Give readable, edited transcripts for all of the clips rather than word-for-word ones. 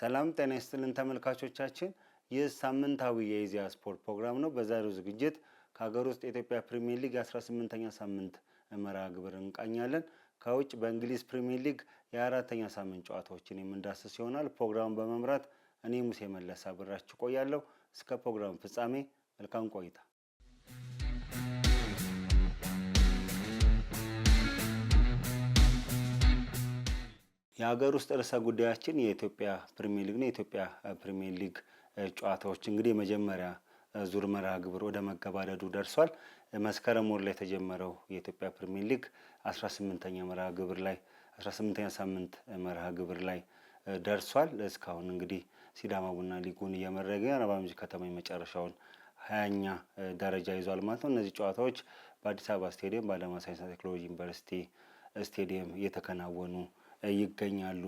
ሰላም ጤና ይስጥልን ተመልካቾቻችን፣ ይህ ሳምንታዊ የኢዜአ ስፖርት ፕሮግራም ነው። በዛሬው ዝግጅት ከሀገር ውስጥ የኢትዮጵያ ፕሪሚየር ሊግ 18ኛ ሳምንት መርሃ ግብር እንቃኛለን። ከውጭ በእንግሊዝ ፕሪሚየር ሊግ የ4ኛ ሳምንት ጨዋታዎችን የምንዳስስ ይሆናል። ፕሮግራሙን በመምራት እኔ ሙሴ መለስ አብራችሁ ቆያለሁ። እስከ ፕሮግራም ፍጻሜ መልካም ቆይታ። የሀገር ውስጥ ርዕሰ ጉዳያችን የኢትዮጵያ ፕሪሚየር ሊግ ነው። የኢትዮጵያ ፕሪሚየር ሊግ ጨዋታዎች እንግዲህ የመጀመሪያ ዙር መርሃ ግብር ወደ መገባደዱ ደርሷል። መስከረም ወር ላይ የተጀመረው የኢትዮጵያ ፕሪሚየር ሊግ 18ኛ መርሃ ግብር ላይ 18ኛ ሳምንት መርሃ ግብር ላይ ደርሷል። እስካሁን እንግዲህ ሲዳማ ቡና ሊጉን እየመራ ይገኛል። አርባ ምንጭ ከተማ የመጨረሻውን 20ኛ ደረጃ ይዟል ማለት ነው። እነዚህ ጨዋታዎች በአዲስ አበባ ስቴዲየም በአዳማ ሳይንስና ቴክኖሎጂ ዩኒቨርሲቲ ስቴዲየም እየተከናወኑ ይገኛሉ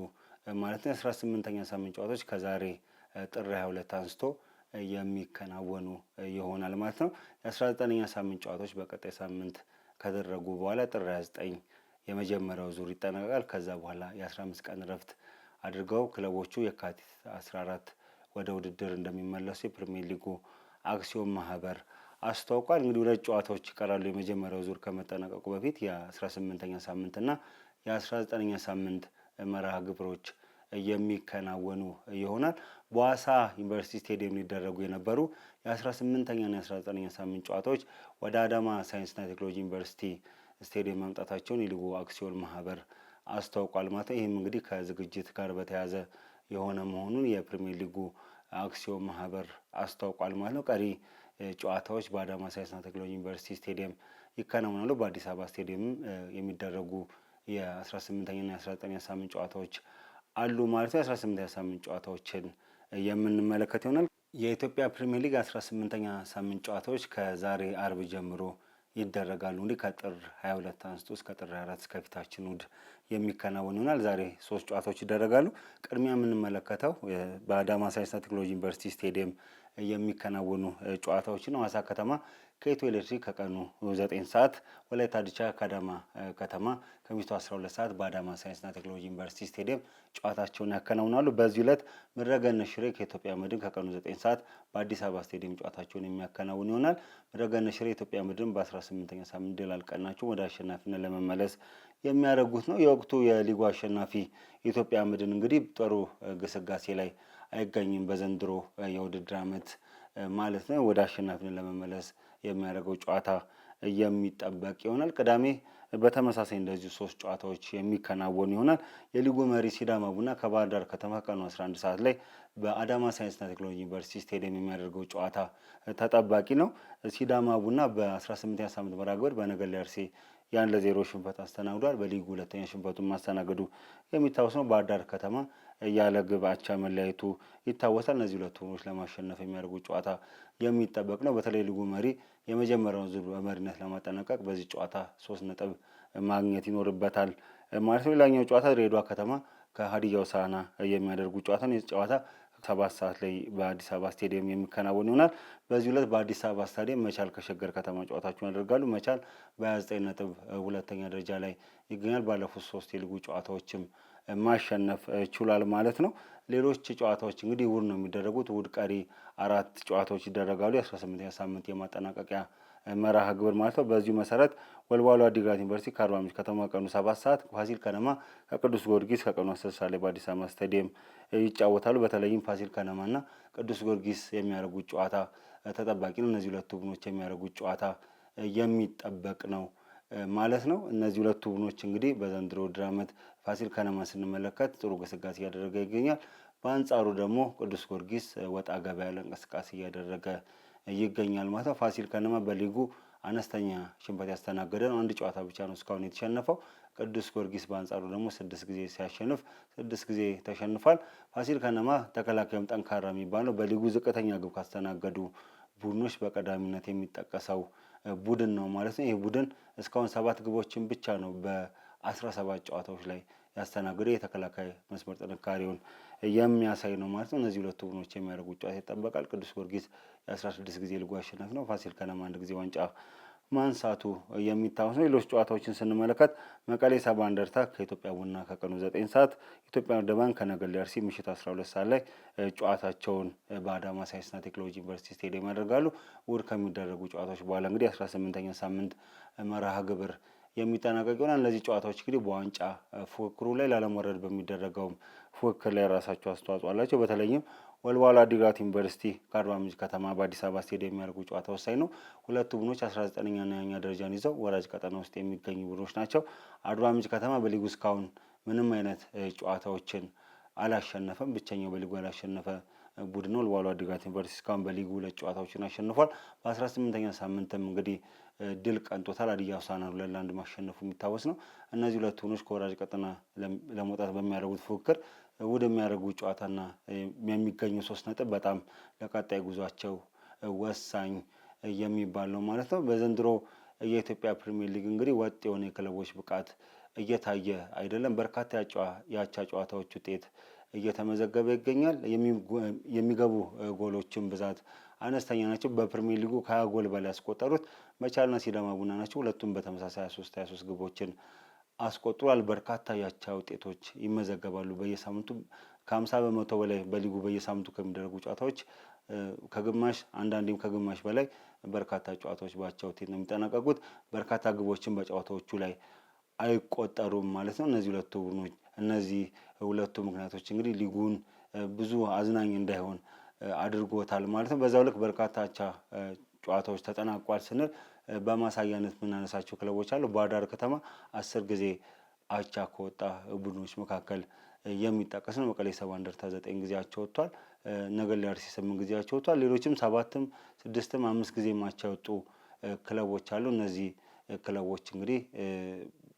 ማለት ነው። 18ኛ ሳምንት ጨዋታዎች ከዛሬ ጥር 22 አንስቶ የሚከናወኑ ይሆናል ማለት ነው። የ19ኛ ሳምንት ጨዋታዎች በቀጣይ ሳምንት ከደረጉ በኋላ ጥር 29 የመጀመሪያው ዙር ይጠናቀቃል። ከዛ በኋላ የ15 ቀን ረፍት አድርገው ክለቦቹ የካቲት 14 ወደ ውድድር እንደሚመለሱ የፕሪሚየር ሊጉ አክሲዮን ማህበር አስታውቋል። እንግዲህ ሁለት ጨዋታዎች ይቀራሉ የመጀመሪያው ዙር ከመጠናቀቁ በፊት የ18ኛ ሳምንት እና የ19ኛ ሳምንት መርሃ ግብሮች የሚከናወኑ ይሆናል። በዋሳ ዩኒቨርሲቲ ስቴዲየም ሊደረጉ የነበሩ የ18ኛና የ19ኛ ሳምንት ጨዋታዎች ወደ አዳማ ሳይንስና ቴክኖሎጂ ዩኒቨርሲቲ ስቴዲየም መምጣታቸውን የሊጉ አክሲዮን ማህበር አስታውቋል ማለት ነው። ይህም እንግዲህ ከዝግጅት ጋር በተያያዘ የሆነ መሆኑን የፕሪሚየር ሊጉ አክሲዮን ማህበር አስታውቋል ማለት ነው። ቀሪ ጨዋታዎች በአዳማ ሳይንስና ቴክኖሎጂ ዩኒቨርሲቲ ስቴዲየም ይከናወናሉ። በአዲስ አበባ ስቴዲየም የሚደረጉ የ18ኛና የ19ኛ ሳምንት ጨዋታዎች አሉ ማለት ነው። የ18ኛ ሳምንት ጨዋታዎችን የምንመለከት ይሆናል። የኢትዮጵያ ፕሪሚየር ሊግ 18ኛ ሳምንት ጨዋታዎች ከዛሬ አርብ ጀምሮ ይደረጋሉ። እንዲህ ከጥር 22 አንስቶ እስከ ጥር 24 እስከ ፊታችን እሁድ የሚከናወን ይሆናል። ዛሬ 3 ጨዋታዎች ይደረጋሉ። ቅድሚያ የምንመለከተው በአዳማ ሳይንስና ቴክኖሎጂ ዩኒቨርሲቲ ስቴዲየም የሚከናወኑ ጨዋታዎችን ሐዋሳ ከተማ ከኢትዮ ኤሌክትሪክ ከቀኑ 9 ሰዓት፣ ወላይታ ዲቻ ከአዳማ ከተማ ከምሽቱ 12 ሰዓት በአዳማ ሳይንስና ቴክኖሎጂ ዩኒቨርሲቲ ስቴዲየም ጨዋታቸውን ያከናውናሉ። በዚህ ዕለት ምድረገነት ሽሬ ከኢትዮጵያ መድን ከቀኑ 9 ሰዓት በአዲስ አበባ ስቴዲየም ጨዋታቸውን የሚያከናውን ይሆናል። ምድረገነት ሽሬ ኢትዮጵያ መድን በ18ኛ ሳምንት ድል አልቀናቸው ወደ አሸናፊነት ለመመለስ የሚያደርጉት ነው። የወቅቱ የሊጉ አሸናፊ ኢትዮጵያ መድን እንግዲህ ጥሩ ግስጋሴ ላይ አይገኝም በዘንድሮ የውድድር ዓመት ማለት ነው። ወደ አሸናፊነት ለመመለስ የሚያደርገው ጨዋታ የሚጠበቅ ይሆናል። ቅዳሜ በተመሳሳይ እንደዚሁ 3 ጨዋታዎች የሚከናወኑ ይሆናል። የሊጉ መሪ ሲዳማ ቡና ከባህር ዳር ከተማ ቀኑ 11 ሰዓት ላይ በአዳማ ሳይንስና ቴክኖሎጂ ዩኒቨርሲቲ ስቴዲየም የሚያደርገው ጨዋታ ተጠባቂ ነው። ሲዳማ ቡና በ18ኛ ሳምንት መርሃ ግብር በነገሌ አርሲ 1-0 ሽንፈት አስተናግዷል። በሊጉ ሁለተኛ ሽንፈቱን ማስተናገዱ የሚታወስ ነው። ባህር ዳር ከተማ ያለ ግብ አቻ መለያየቱ ይታወሳል። እነዚህ ሁለቱ ቡድኖች ለማሸነፍ የሚያደርጉት ጨዋታ የሚጠበቅ ነው። በተለይ ሊጉ መሪ የመጀመሪያውን ዙር በመሪነት ለማጠናቀቅ በዚህ ጨዋታ 3 ነጥብ ማግኘት ይኖርበታል ማለት ነው። ሌላኛው ጨዋታ ድሬዳዋ ከተማ ከሀዲያ ሆሳዕና የሚያደርጉት ጨዋታ ነው። ይህ ጨዋታ 7 ሰዓት ላይ በአዲስ አበባ ስቴዲየም የሚከናወን ይሆናል። በዚህ ዕለት በአዲስ አበባ ስታዲየም መቻል ከሸገር ከተማ ጨዋታቸውን ያደርጋሉ። መቻል በ29 ነጥብ ሁለተኛ ደረጃ ላይ ይገኛል። ባለፉት 3 የሊጉ ጨዋታዎችም ማሸነፍ ችሏል ማለት ነው። ሌሎች ጨዋታዎች እንግዲህ እሁድ ነው የሚደረጉት። እሁድ ቀሪ 4 ጨዋታዎች ይደረጋሉ። የ18ኛ ሳምንት የማጠናቀቂያ መርሃ ግብር ማለት ነው። በዚሁ መሰረት ወልዋሎ ዓዲግራት ዩኒቨርሲቲ ከአርባ ምንጭ ከተማ ቀኑ 7 ሰዓት፣ ፋሲል ከነማ ከቅዱስ ጊዮርጊስ ከቀኑ 10 ሰዓት ላይ በአዲስ አበባ ስታዲየም ይጫወታሉ። በተለይም ፋሲል ከነማና ቅዱስ ጊዮርጊስ የሚያደርጉት ጨዋታ ተጠባቂ ነው። እነዚህ ሁለቱ ቡድኖች የሚያደርጉት ጨዋታ የሚጠበቅ ነው ማለት ነው። እነዚህ ሁለቱ ቡድኖች እንግዲህ በዘንድሮ ውድድር ዓመት ፋሲል ከነማ ስንመለከት ጥሩ ግስጋሴ እያደረገ ይገኛል። በአንጻሩ ደግሞ ቅዱስ ጊዮርጊስ ወጣ ገባ ያለ እንቅስቃሴ እያደረገ ይገኛል ማለት ነው። ፋሲል ከነማ በሊጉ አነስተኛ ሽንፈት ያስተናገደ ነው። 1 ጨዋታ ብቻ ነው እስካሁን የተሸነፈው። ቅዱስ ጊዮርጊስ በአንጻሩ ደግሞ 6 ጊዜ ሲያሸንፍ 6 ጊዜ ተሸንፏል። ፋሲል ከነማ ተከላካዩም ጠንካራ የሚባለው በሊጉ ዝቅተኛ ግብ ካስተናገዱ ቡድኖች በቀዳሚነት የሚጠቀሰው ቡድን ነው ማለት ነው። ይህ ቡድን እስካሁን 7 ግቦችን ብቻ ነው በ17 ጨዋታዎች ላይ ያስተናገደ። የተከላካይ መስመር ጥንካሬውን የሚያሳይ ነው ማለት ነው። እነዚህ ሁለቱ ቡድኖች የሚያደርጉት ጨዋታ ይጠበቃል። ቅዱስ ጊዮርጊስ የ16 ጊዜ ሊጉ አሸናፊ ነው። ፋሲል ከነማ 1 ጊዜ ዋንጫ ማንሳቱ የሚታወስ ነው። ሌሎች ጨዋታዎችን ስንመለከት መቀሌ ሰባ እንደርታ ከኢትዮጵያ ቡና ከቀኑ 9 ሰዓት፣ ኢትዮጵያ ንግድ ባንክ ከነገሌ አርሲ ምሽት 12 ሰዓት ላይ ጨዋታቸውን በአዳማ ሳይንስና ቴክኖሎጂ ዩኒቨርሲቲ ስቴዲየም ያደርጋሉ። እሁድ ከሚደረጉ ጨዋታዎች በኋላ እንግዲህ 18ኛ ሳምንት መርሃ ግብር የሚጠናቀቅ ይሆናል። እነዚህ ጨዋታዎች እንግዲህ በዋንጫ ፉክክሩ ላይ ላለመውረድ በሚደረገውም ፉክክር ላይ ራሳቸው አስተዋጽኦ አላቸው። በተለይም ወልዋሎ ዓዲግራት ዩኒቨርሲቲ ከአርባ ምንጭ ከተማ በአዲስ አበባ ስቴዲየም የሚያደርጉ ጨዋታ ወሳኝ ነው። ሁለቱ ቡድኖች 19ኛና 20ኛ ደረጃን ይዘው ወራጅ ቀጠና ውስጥ የሚገኙ ቡድኖች ናቸው። አርባ ምንጭ ከተማ በሊጉ እስካሁን ምንም አይነት ጨዋታዎችን አላሸነፈም። ብቸኛው በሊጉ ያላሸነፈ ቡድን ነው። ወልዋሎ ዓዲግራት ዩኒቨርሲቲ እስካሁን በሊጉ 2 ጨዋታዎችን አሸንፏል። በ18ኛ ሳምንትም እንግዲህ ድል ቀንቶታል። ሀዲያ ሆሳዕናን 2-1 ማሸነፉ የሚታወስ ነው። እነዚህ ሁለት ቡድኖች ከወራጅ ቀጠና ለመውጣት በሚያደርጉት ፉክክር ወደሚያደርጉ ጨዋታና የሚገኙ 3 ነጥብ በጣም ለቀጣይ ጉዟቸው ወሳኝ የሚባል ነው ማለት ነው። በዘንድሮ የኢትዮጵያ ፕሪሚየር ሊግ እንግዲህ ወጥ የሆነ የክለቦች ብቃት እየታየ አይደለም። በርካታ የአቻ ጨዋታዎች ውጤት እየተመዘገበ ይገኛል። የሚገቡ ጎሎችን ብዛት አነስተኛ ናቸው። በፕሪሚየር ሊጉ ከ20 ጎል በላይ ያስቆጠሩት መቻልና ሲዳማ ቡና ናቸው። ሁለቱም በተመሳሳይ 23 ግቦችን አስቆጥሯል። በርካታ ያቻ ውጤቶች ይመዘገባሉ። በየሳምንቱ ከ50 በመቶ በላይ በሊጉ በየሳምንቱ ከሚደረጉ ጨዋታዎች ከግማሽ አንዳንዴም ከግማሽ በላይ በርካታ ጨዋታዎች በአቻ ውጤት ነው የሚጠናቀቁት። በርካታ ግቦችን በጨዋታዎቹ ላይ አይቆጠሩም ማለት ነው። እነዚህ ሁለቱ ምክንያቶች እንግዲህ ሊጉን ብዙ አዝናኝ እንዳይሆን አድርጎታል ማለት ነው። በዛው ልክ በርካታ አቻ ጨዋታዎች ተጠናቋል ስንል በማሳያነት የምናነሳቸው ክለቦች አሉ። ባህር ዳር ከተማ 10 ጊዜ አቻ ከወጣ ቡድኖች መካከል የሚጠቀስ ነው። መቀሌ ሰባ እንደርታ 9 ጊዜ አቻ ወጥቷል። ነገሌ አርሲ 8 ጊዜ አቻ ወጥቷል። ሌሎችም 7ም 6ም 5 ጊዜ አቻ የወጡ ክለቦች አሉ። እነዚህ ክለቦች እንግዲህ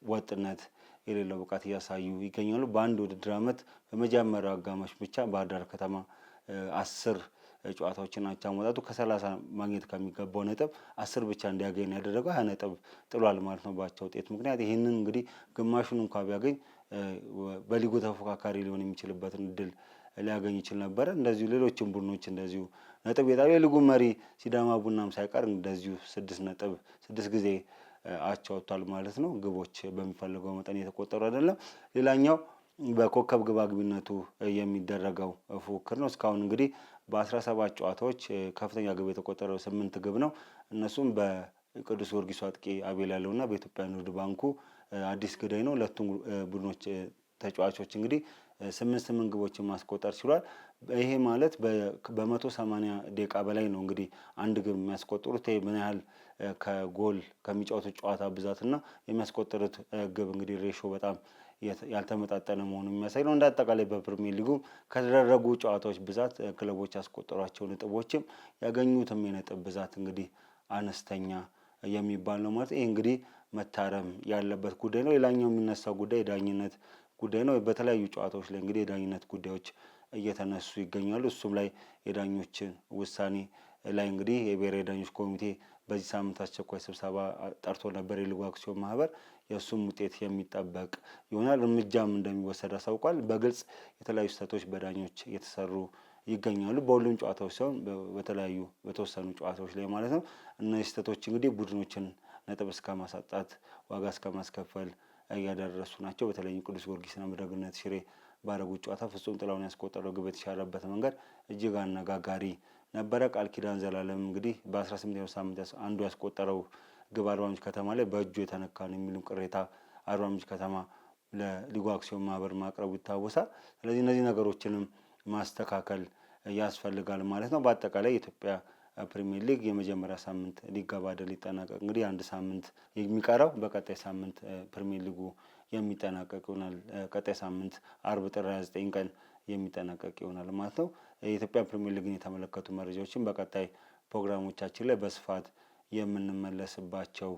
ወጥነት የሌለው ብቃት እያሳዩ ይገኛሉ። በአንድ ውድድር ዓመት በመጀመሪያው አጋማሽ ብቻ ባህር ዳር ከተማ 10 ጨዋታዎችን አቻ መውጣቱ ከ30 ማግኘት ከሚገባው ነጥብ 10 ብቻ እንዲያገኝ ያደረገው 20 ነጥብ ጥሏል ማለት ነው በአቻ ውጤት ምክንያት። ይህንን እንግዲህ ግማሹን እንኳ ቢያገኝ በሊጉ ተፎካካሪ ሊሆን የሚችልበትን እድል ሊያገኝ ይችል ነበረ። እንደዚሁ ሌሎችም ቡድኖች እንደዚሁ ነጥብ የጣሉ የሊጉ መሪ ሲዳማ ቡናም ሳይቀር እንደዚሁ 6 ጊዜ አቻ ወጥቷል ማለት ነው። ግቦች በሚፈልገው መጠን የተቆጠሩ አይደለም። ሌላኛው በኮከብ ግብ አግቢነቱ የሚደረገው ፉክክር ነው። እስካሁን እንግዲህ በ17 ጨዋታዎች ከፍተኛ ግብ የተቆጠረው 8 ግብ ነው። እነሱም በቅዱስ ጊዮርጊሱ አጥቂ አቤል ያለውና በኢትዮጵያ ንግድ ባንኩ አዲስ ግዳይ ነው። ሁለቱም ቡድኖች ተጫዋቾች እንግዲህ 8 ግቦችን ማስቆጠር ችሏል። ይሄ ማለት በ180 ደቂቃ በላይ ነው እንግዲህ አንድ ግብ የሚያስቆጥሩት። ይሄ ምን ያህል ከጎል ከሚጫወቱት ጨዋታ ብዛትና የሚያስቆጥሩት ግብ እንግዲህ ሬሾ በጣም ያልተመጣጠነ መሆኑን የሚያሳይ ነው። እንደ አጠቃላይ በፕሪሚየር ሊጉ ከተደረጉ ጨዋታዎች ብዛት ክለቦች ያስቆጠሯቸው ነጥቦችም ያገኙትም የነጥብ ብዛት እንግዲህ አነስተኛ የሚባል ነው ማለት። ይህ እንግዲህ መታረም ያለበት ጉዳይ ነው። ሌላኛው የሚነሳው ጉዳይ የዳኝነት ጉዳይ ነው። በተለያዩ ጨዋታዎች ላይ እንግዲህ የዳኝነት ጉዳዮች እየተነሱ ይገኛሉ። እሱም ላይ የዳኞችን ውሳኔ ላይ እንግዲህ የብሔራዊ ዳኞች ኮሚቴ በዚህ ሳምንት አስቸኳይ ስብሰባ ጠርቶ ነበር። የሊጉ አክሲዮን ማህበር የእሱም ውጤት የሚጠበቅ ይሆናል። እርምጃም እንደሚወሰድ አሳውቋል። በግልጽ የተለያዩ ስህተቶች በዳኞች እየተሰሩ ይገኛሉ። በሁሉም ጨዋታዎች ሲሆን በተወሰኑ ጨዋታዎች ላይ ማለት ነው። እነዚህ ስህተቶች እንግዲህ ቡድኖችን ነጥብ እስከ ማሳጣት፣ ዋጋ እስከ ማስከፈል እያደረሱ ናቸው። በተለይም ቅዱስ ጊዮርጊስና ምድረገነት ሽሬ ባደረጉት ጨዋታ ፍጹም ጥላውን ያስቆጠረው ግብ የተሻረበት መንገድ እጅግ አነጋጋሪ ነበረ። ቃል ኪዳን ዘላለም እንግዲህ በ18ኛው ሳምንት አንዱ ያስቆጠረው ግብ አርባ ምንጭ ከተማ ላይ በእጁ የተነካ ነው የሚሉ ቅሬታ አርባ ምንጭ ከተማ ለሊጉ አክሲዮን ማህበር ማቅረቡ ይታወሳል። ስለዚህ እነዚህ ነገሮችንም ማስተካከል ያስፈልጋል ማለት ነው። በአጠቃላይ የኢትዮጵያ ፕሪሚየር ሊግ የመጀመሪያ ሳምንት ሊገባደድ ሊጠናቀቅ እንግዲህ አንድ ሳምንት የሚቀረው በቀጣይ ሳምንት ፕሪሚየር ሊጉ የሚጠናቀቅ ይሆናል። ቀጣይ ሳምንት አርብ ጥር 29 ቀን የሚጠናቀቅ ይሆናል ማለት ነው። የኢትዮጵያ ፕሪሚየር ሊግን የተመለከቱ መረጃዎችን በቀጣይ ፕሮግራሞቻችን ላይ በስፋት የምንመለስባቸው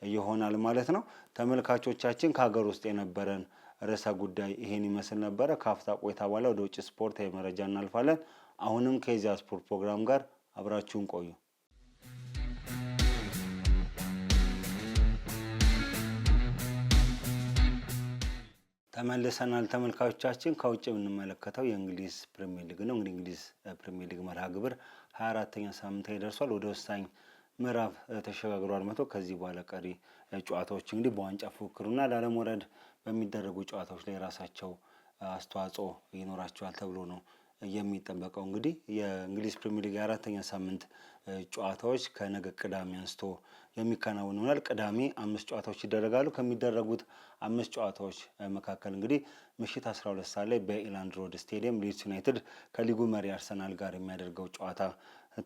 ይሆናል ማለት ነው። ተመልካቾቻችን ከሀገር ውስጥ የነበረን ርዕሰ ጉዳይ ይሄን ይመስል ነበረ። ከአፍታ ቆይታ በኋላ ወደ ውጭ ስፖርታዊ መረጃ እናልፋለን። አሁንም ከኢዜአ ስፖርት ፕሮግራም ጋር አብራችሁን ቆዩ። ተመልሰናል ተመልካቾቻችን። ከውጭ የምንመለከተው የእንግሊዝ ፕሪሚየር ሊግ ነው። እንግዲህ እንግሊዝ ፕሪሚየር ሊግ መርሃ ግብር 24ኛ ሳምንት ላይ ደርሷል። ወደ ወሳኝ ምዕራፍ ተሸጋግሯል ማለት ነው። ከዚህ በኋላ ቀሪ ጨዋታዎች እንግዲህ በዋንጫ ፉክክሩና ላለመውረድ በሚደረጉ ጨዋታዎች ላይ ራሳቸው አስተዋጽኦ ይኖራቸዋል ተብሎ ነው የሚጠበቀው። እንግዲህ የእንግሊዝ ፕሪሚየር ሊግ የአራተኛ ሳምንት ጨዋታዎች ከነገ ቅዳሜ አንስቶ የሚከናወኑ ይሆናል። ቅዳሜ 5 ጨዋታዎች ይደረጋሉ። ከሚደረጉት 5 ጨዋታዎች መካከል እንግዲህ ምሽት 12 ሰዓት ላይ በኢላንድ ሮድ ስቴዲየም ሊድስ ዩናይትድ ከሊጉ መሪ አርሰናል ጋር የሚያደርገው ጨዋታ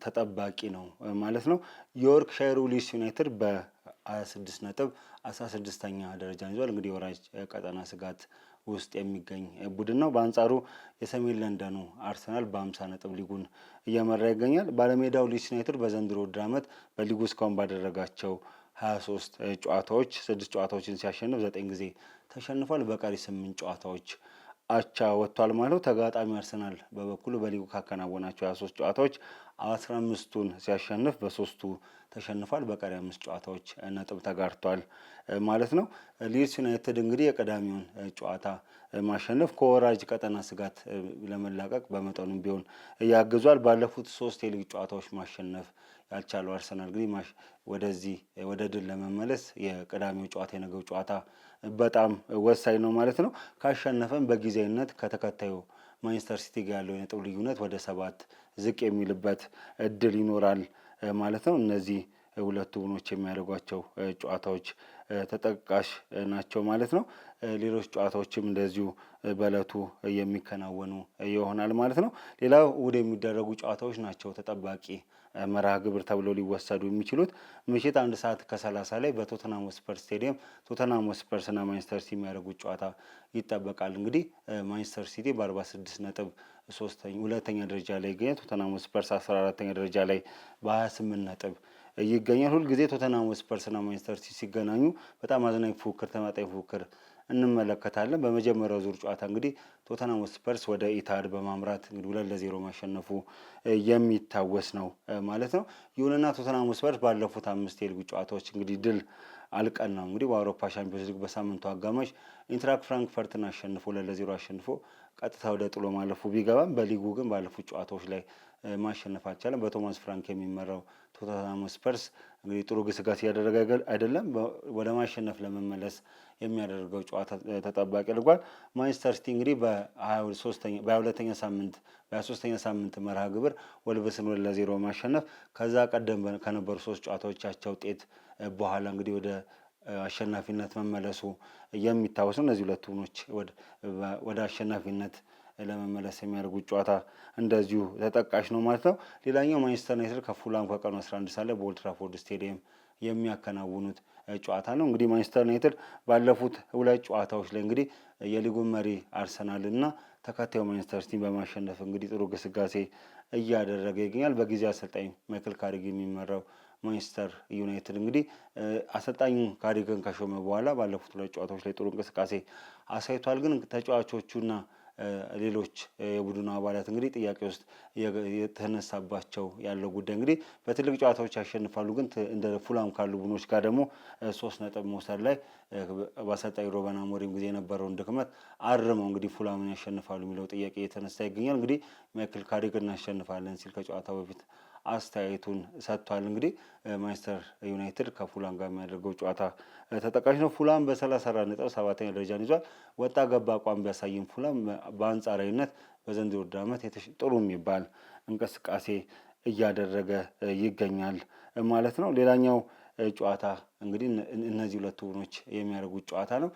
ተጠባቂ ነው ማለት ነው። የዮርክሻየሩ ሊድስ ዩናይትድ በ26 ነጥብ 16ኛ ደረጃን ይዟል። እንግዲህ የወራጅ ቀጠና ስጋት ውስጥ የሚገኝ ቡድን ነው። በአንጻሩ የሰሜን ለንደኑ አርሰናል በ50 ነጥብ ሊጉን እየመራ ይገኛል። ባለሜዳው ሊድስ ዩናይትድ በዘንድሮ ውድድር ዓመት በሊጉ እስካሁን ባደረጋቸው 23 ጨዋታዎች 6 ጨዋታዎችን ሲያሸንፍ 9 ጊዜ ተሸንፏል። በቀሪ 8 ጨዋታዎች አቻ ወጥቷል ማለት ነው። ተጋጣሚ አርሰናል በበኩሉ በሊጉ ካከናወናቸው 23 ጨዋታዎች 15ቱን ሲያሸንፍ በ3ቱ ተሸንፏል። በቀሪ 5 ጨዋታዎች ነጥብ ተጋርቷል ማለት ነው። ሊድስ ዩናይትድ እንግዲህ የቀዳሚውን ጨዋታ ማሸነፍ ከወራጅ ቀጠና ስጋት ለመላቀቅ በመጠኑም ቢሆን ያግዟል። ባለፉት 3 የሊግ ጨዋታዎች ማሸነፍ ያልቻለው አርሰናል እንግዲህ ወደ ድል ለመመለስ የቀዳሚው ጨዋታ የነገው ጨዋታ በጣም ወሳኝ ነው ማለት ነው። ካሸነፈም በጊዜያዊነት ከተከታዩ ማንቸስተር ሲቲ ጋር ያለው የነጥብ ልዩነት ወደ 7 ዝቅ የሚልበት እድል ይኖራል ማለት ነው። እነዚህ ሁለቱ ቡድኖች የሚያደርጓቸው ጨዋታዎች ተጠቃሽ ናቸው ማለት ነው። ሌሎች ጨዋታዎችም እንደዚሁ በእለቱ የሚከናወኑ ይሆናል ማለት ነው። ሌላው እሁድ የሚደረጉ ጨዋታዎች ናቸው ተጠባቂ መርሃ ግብር ተብለው ሊወሰዱ የሚችሉት። ምሽት 1 ሰዓት ከ30 ላይ በቶተንሃም ሆትስፐር ስቴዲየም ቶተንሃም ሆትስፐርስና ማንቸስተር ሲቲ የሚያደርጉት ጨዋታ ይጠበቃል። እንግዲህ ማንቸስተር ሲቲ በ46 ነጥብ ሁለተኛ ደረጃ ላይ ይገኛል። ቶተንሃም ሆትስፐርስ 14ኛ ደረጃ ላይ በ28 ነጥብ ይገኛል። ሁልጊዜ ቶተንሃም ሆትስፐርስና ማንቸስተር ሲቲ ሲገናኙ በጣም አዝናኝ ፉክክር፣ ተመጣጣኝ ፉክክር እንመለከታለን። በመጀመሪያው ዙር ጨዋታ እንግዲህ ቶተንሃም ሆትስፐርስ ወደ ኢታድ በማምራት እንግዲህ 2-0 ማሸነፉ የሚታወስ ነው ማለት ነው። ይሁንና ቶተንሃም ሆትስፐርስ ባለፉት 5 የሊጉ ጨዋታዎች እንግዲህ ድል አልቀናው። እንግዲህ በአውሮፓ ሻምፒዮንስ ሊግ በሳምንቱ አጋማሽ ኢንትራክት ፍራንክፈርትን አሸንፎ 2-0 አሸንፎ ቀጥታ ወደ ጥሎ ማለፉ ቢገባም በሊጉ ግን ባለፉት ጨዋታዎች ላይ ማሸነፍ አልቻለም። በቶማስ ፍራንክ የሚመራው ቶተንሃም ሆትስፐርስ እንግዲህ ጥሩ ግስጋሴ እያደረገ አይደለም። ወደ ማሸነፍ ለመመለስ የሚያደርገው ጨዋታ ተጠባቂ አድርጓል። ማንቸስተር ሲቲ እንግዲህ በ23ኛ ሳምንት መርሃ ግብር ወልቭስን 2-0 ማሸነፍ ከዛ ቀደም ከነበሩ 3 ጨዋታዎቻቸው ውጤት በኋላ እንግዲህ ወደ አሸናፊነት መመለሱ የሚታወስ ነው። እነዚህ ሁለቱ ቡድኖች ወደ አሸናፊነት ለመመለስ የሚያደርጉት ጨዋታ እንደዚሁ ተጠቃሽ ነው ማለት ነው። ሌላኛው ማንቸስተር ዩናይትድ ከፉላም ከቀኑ 11 ሰዓት ላይ በኦልድ ትራፎርድ ስቴዲየም የሚያከናውኑት ጨዋታ ነው። እንግዲህ ማንቸስተር ዩናይትድ ባለፉት 2 ጨዋታዎች ላይ እንግዲህ የሊጉን መሪ አርሰናልና ተከታዩ ማንቸስተር ሲቲን በማሸነፍ እንግዲህ ጥሩ ግስጋሴ እያደረገ ይገኛል። በጊዜ አሰልጣኝ ማይክል ካሪክ የሚመራው ማንቸስተር ዩናይትድ እንግዲህ አሰልጣኙ ካሪክን ከሾመ በኋላ ባለፉት 2 ጨዋታዎች ላይ ጥሩ እንቅስቃሴ አሳይቷል። ግን ተጫዋቾቹና ሌሎች የቡድኑ አባላት እንግዲህ ጥያቄ ውስጥ የተነሳባቸው ያለው ጉዳይ እንግዲህ በትልቅ ጨዋታዎች ያሸንፋሉ፣ ግን እንደ ፉላም ካሉ ቡድኖች ጋር ደግሞ 3 ነጥብ መውሰድ ላይ በአሰልጣኝ ሩበን አሞሪም ጊዜ የነበረውን ድክመት አርመው እንግዲህ ፉላምን ያሸንፋሉ የሚለው ጥያቄ የተነሳ ይገኛል። እንግዲህ ማይክል ካሪክ እናሸንፋለን ሲል ከጨዋታው በፊት አስተያየቱን ሰጥቷል። እንግዲህ ማንቸስተር ዩናይትድ ከፉላም ጋር የሚያደርገው ጨዋታ ተጠቃሽ ነው። ፉላም በ34 ነጥብ 7ኛ ደረጃን ይዟል። ወጣ ገባ አቋም ቢያሳይም ፉላም በአንጻራዊነት በዘንድሮው ውድድር ዓመት ጥሩ የሚባል እንቅስቃሴ እያደረገ ይገኛል ማለት ነው። ሌላኛው ጨዋታ እንግዲህ እነዚህ ሁለቱ ቡድኖች የሚያደርጉት ጨዋታ ነው።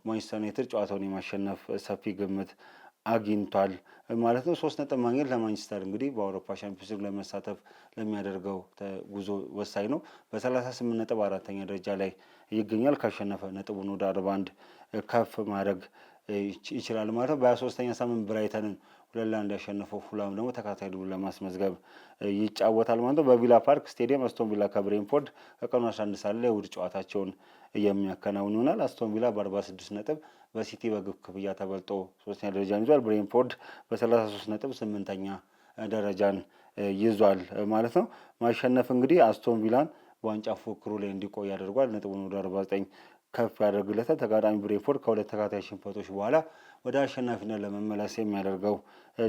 ማንቸስተር ዩናይትድ ጨዋታውን የማሸነፍ ሰፊ ግምት አግኝቷል ማለት ነው። 3 ነጥብ ማግኘት ለማንቸስተር እንግዲህ በአውሮፓ ሻምፒዮንስ ሊግ ለመሳተፍ ለሚያደርገው ጉዞ ወሳኝ ነው። በ38 ነጥብ 4ኛ ደረጃ ላይ ይገኛል። ካሸነፈ ነጥቡን ወደ 41 ከፍ ማድረግ ይችላል ማለት ነው። በ23ኛ ሳምንት ብራይተንን 2-1 ያሸነፈው ፉላም ደግሞ ተከታታይ ድሉን ለማስመዝገብ ይጫወታል ማለት ነው። በቪላ ፓርክ ስቴዲየም አስቶን ቪላ ከብሬንፎርድ ከቀኑ 11 ሰዓት ላይ እሁድ ጨዋታቸውን የሚያከናውኑ ይሆናል። አስቶን ቪላ በ46 ነጥብ በሲቲ በግብ ክፍያ ተበልጦ 3ኛ ደረጃን ይዟል። ብሬንፎርድ በ33 ነጥብ 8ኛ ደረጃን ይዟል ማለት ነው። ማሸነፍ እንግዲህ አስቶን ቪላን በዋንጫ ፉክክሩ ላይ እንዲቆይ ያደርጓል። ነጥቡን ወደ 49 ከፍ ያደርግለታል። ተጋጣሚ ብሬንፎርድ ከ2 ተከታታይ ሽንፈቶች በኋላ ወደ አሸናፊነት ለመመለስ የሚያደርገው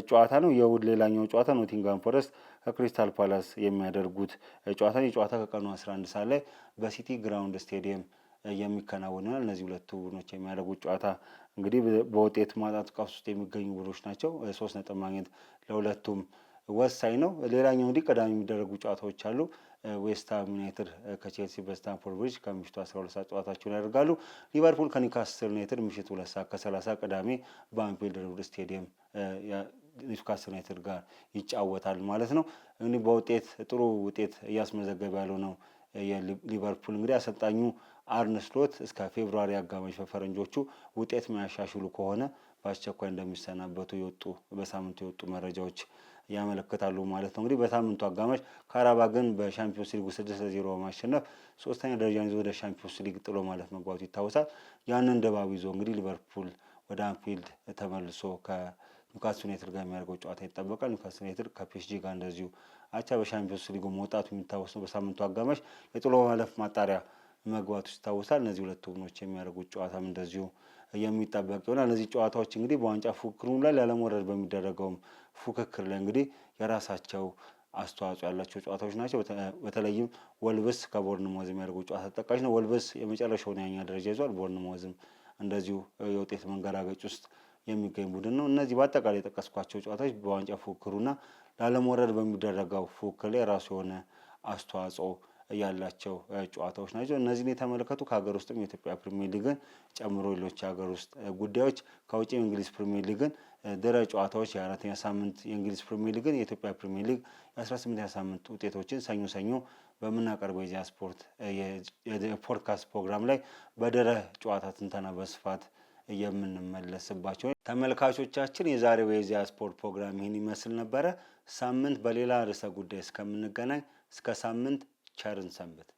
ጨዋታ ነው። የእሁድ ሌላኛው ጨዋታ ኖቲንግሃም ፎረስት ከክሪስታል ፓላስ የሚያደርጉት ጨዋታ የጨዋታ ከቀኑ 11 ሰዓት ላይ በሲቲ ግራውንድ ስቴዲየም የሚከናወን ይሆናል። እነዚህ ሁለቱ ቡድኖች የሚያደርጉት ጨዋታ እንግዲህ በውጤት ማጣት ቀውስ ውስጥ የሚገኙ ቡድኖች ናቸው። 3 ነጥብ ማግኘት ለሁለቱም ወሳኝ ነው። ሌላኛው እንዲህ ቀዳሚ የሚደረጉ ጨዋታዎች አሉ። ዌስትሃም ዩናይትድ ከቼልሲ በስታንፎርድ ብሪጅ ከምሽቱ 12 ሰዓት ጨዋታቸውን ያደርጋሉ። ሊቨርፑል ከኒውካስትል ዩናይትድ ምሽቱ 2 ሰዓት ከ30 ቅዳሜ በአንፊልድ ሮድ ስቴዲየም ኒውካስትል ዩናይትድ ጋር ይጫወታል ማለት ነው። እንግዲህ በውጤት ጥሩ ውጤት እያስመዘገበ ያለው ነው የሊቨርፑል እንግዲህ አሰልጣኙ አርነ ስሎት እስከ ፌብሩዋሪ አጋማሽ በፈረንጆቹ ውጤት የሚያሻሽሉ ከሆነ በአስቸኳይ እንደሚሰናበቱ በሳምንቱ የወጡ መረጃዎች ያመለክታሉ ማለት ነው። እንግዲህ በሳምንቱ አጋማሽ ካራባግን በሻምፒዮንስ ሊግ 6-0 በማሸነፍ ሶስተኛ ደረጃን ይዞ ወደ ሻምፒዮንስ ሊግ ጥሎ ማለት መግባቱ ይታወሳል። ያንን ድባብ ይዞ እንግዲህ ሊቨርፑል ወደ አንፊልድ ተመልሶ ከኒውካስትል ዩናይትድ ጋር የሚያደርገው ጨዋታ ይጠበቃል። ኒውካስትል ዩናይትድ ከፒኤስጂ ጋር እንደዚሁ አቻ በሻምፒዮንስ ሊጉ መውጣቱ የሚታወስ ነው። በሳምንቱ አጋማሽ የጥሎ ማለፍ ማጣሪያ መግባቱ ይታወሳል። እነዚህ ሁለቱ ቡድኖች የሚያደርጉት ጨዋታም እንደዚሁ የሚጠበቅ ይሆናል። እነዚህ ጨዋታዎች እንግዲህ በዋንጫ ፉክክሩም ላይ ላለመውረድ በሚደረገውም ፉክክር ላይ እንግዲህ የራሳቸው አስተዋጽኦ ያላቸው ጨዋታዎች ናቸው። በተለይም ወልቭስ ከቦርንሞዝ የሚያደርጉት ጨዋታ ተጠቃሽ ነው። ወልቭስ የመጨረሻውን ያኛ ደረጃ ይዟል። ቦርንሞዝም እንደዚሁ የውጤት መንገራገጭ ውስጥ የሚገኝ ቡድን ነው። እነዚህ በአጠቃላይ የጠቀስኳቸው ጨዋታዎች በዋንጫ ፉክክሩና ላለመውረድ በሚደረገው ፉክክር ላይ የራሱ የሆነ አስተዋጽኦ ያላቸው ጨዋታዎች ናቸው። እነዚህን የተመለከቱ ከሀገር ውስጥም የኢትዮጵያ ፕሪሚየር ሊግን ጨምሮ ሌሎች የሀገር ውስጥ ጉዳዮች ከውጭ የእንግሊዝ ፕሪሚየር ሊግን ድረ ጨዋታዎች የአራተኛ ሳምንት የእንግሊዝ ፕሪሚየር ሊግን የኢትዮጵያ ፕሪሚየር ሊግ የ18ኛ ሳምንት ውጤቶችን ሰኞ በምናቀርበው የኢዜአ ስፖርት የፖድካስት ፕሮግራም ላይ በድረ ጨዋታ ትንተና በስፋት የምንመለስባቸው ተመልካቾቻችን። የዛሬው የኢዜአ ስፖርት ፕሮግራም ይህን ይመስል ነበረ። ሳምንት በሌላ ርዕሰ ጉዳይ እስከምንገናኝ እስከ ሳምንት ቸርን ሰንብት።